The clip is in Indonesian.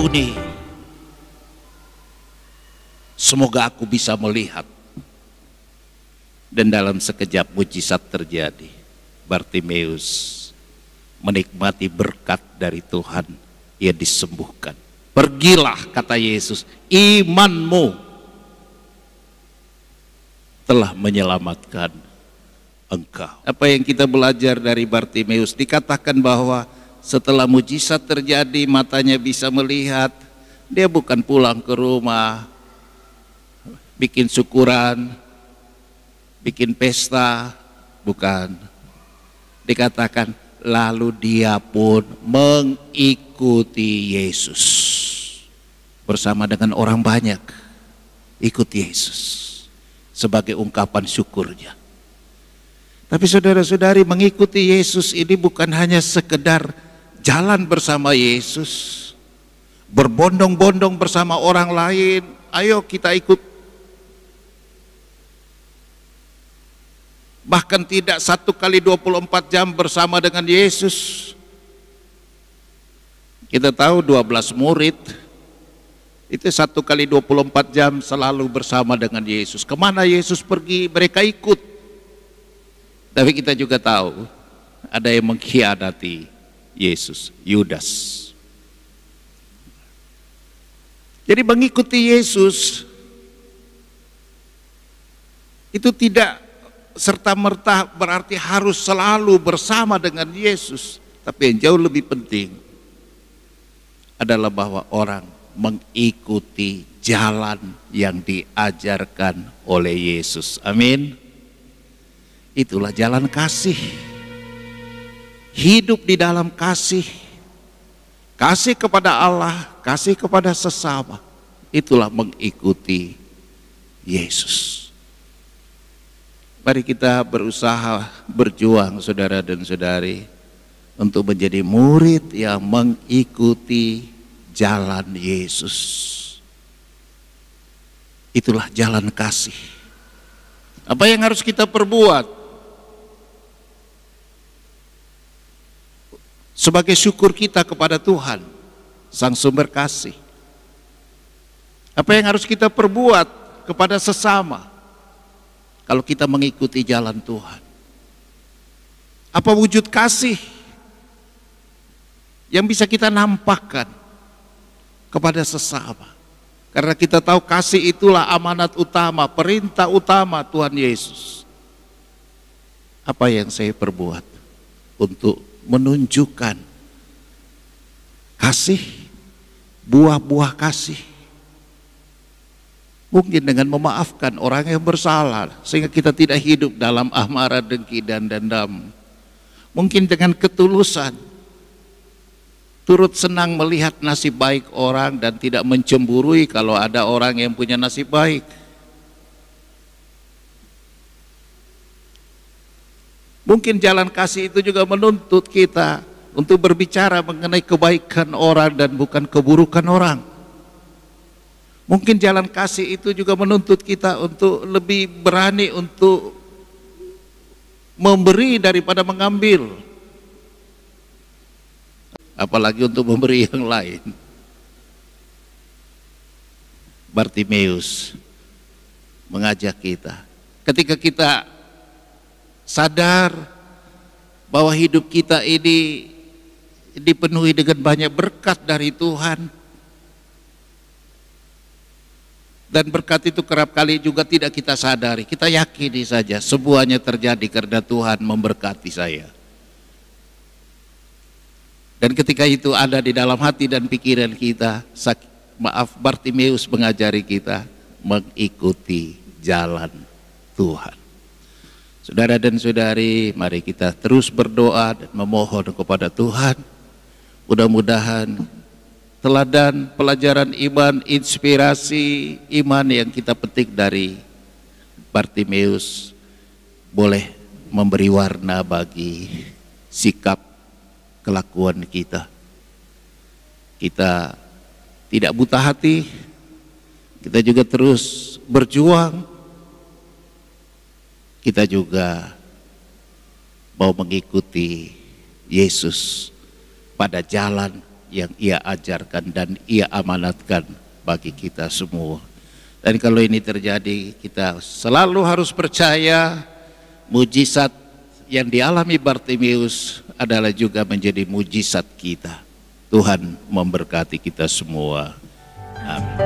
berbunyi, semoga aku bisa melihat. Dan dalam sekejap mujizat terjadi. Bartimeus menikmati berkat dari Tuhan, ia disembuhkan. Pergilah, kata Yesus, imanmu telah menyelamatkan engkau. Apa yang kita belajar dari Bartimeus? Dikatakan bahwa setelah mujizat terjadi, matanya bisa melihat. Dia bukan pulang ke rumah, bikin syukuran, bikin pesta, bukan. Dikatakan lalu dia pun mengikuti Yesus bersama dengan orang banyak. Ikut Yesus sebagai ungkapan syukurnya. Tapi saudara-saudari, mengikuti Yesus ini bukan hanya sekedar jalan bersama Yesus, berbondong-bondong bersama orang lain, ayo kita ikut. Bahkan tidak 1 kali 24 jam bersama dengan Yesus. Kita tahu 12 murid itu 1 kali 24 jam selalu bersama dengan Yesus. Kemana Yesus pergi mereka ikut. Tapi kita juga tahu ada yang mengkhianati Yesus, Yudas. Jadi mengikuti Yesus itu tidak serta-merta berarti harus selalu bersama dengan Yesus. Tapi yang jauh lebih penting adalah bahwa orang mengikuti jalan yang diajarkan oleh Yesus. Amin. Itulah jalan kasih. Hidup di dalam kasih. Kasih kepada Allah, kasih kepada sesama. Itulah mengikuti Yesus. Mari kita berusaha berjuang, saudara dan saudari, untuk menjadi murid yang mengikuti jalan Yesus. Itulah jalan kasih. Apa yang harus kita perbuat? Sebagai syukur kita kepada Tuhan, Sang Sumber Kasih. Apa yang harus kita perbuat kepada sesama? Kalau kita mengikuti jalan Tuhan, apa wujud kasih yang bisa kita nampakkan kepada sesama? Karena kita tahu kasih itulah amanat utama, perintah utama Tuhan Yesus. Apa yang saya perbuat untuk menunjukkan kasih, buah-buah kasih? Mungkin dengan memaafkan orang yang bersalah, sehingga kita tidak hidup dalam amarah, dengki, dan dendam. Mungkin dengan ketulusan, turut senang melihat nasib baik orang dan tidak mencemburui kalau ada orang yang punya nasib baik. Mungkin jalan kasih itu juga menuntut kita untuk berbicara mengenai kebaikan orang dan bukan keburukan orang. Mungkin jalan kasih itu juga menuntut kita untuk lebih berani untuk memberi daripada mengambil. Apalagi untuk memberi yang lain. Bartimeus mengajak kita. Ketika kita sadar bahwa hidup kita ini dipenuhi dengan banyak berkat dari Tuhan. Dan berkat itu kerap kali juga tidak kita sadari. Kita yakini saja semuanya terjadi karena Tuhan memberkati saya. Dan ketika itu ada di dalam hati dan pikiran kita, Bartimeus mengajari kita mengikuti jalan Tuhan. Saudara dan saudari, mari kita terus berdoa dan memohon kepada Tuhan. Mudah-mudahan teladan pelajaran iman, inspirasi iman yang kita petik dari Bartimeus boleh memberi warna bagi sikap kelakuan kita. Kita tidak buta hati, kita juga terus berjuang, kita juga mau mengikuti Yesus pada jalan yang Ia ajarkan dan Ia amanatkan bagi kita semua. Dan kalau ini terjadi, kita selalu harus percaya mujizat yang dialami Bartimeus adalah juga menjadi mujizat kita. Tuhan memberkati kita semua. Amin.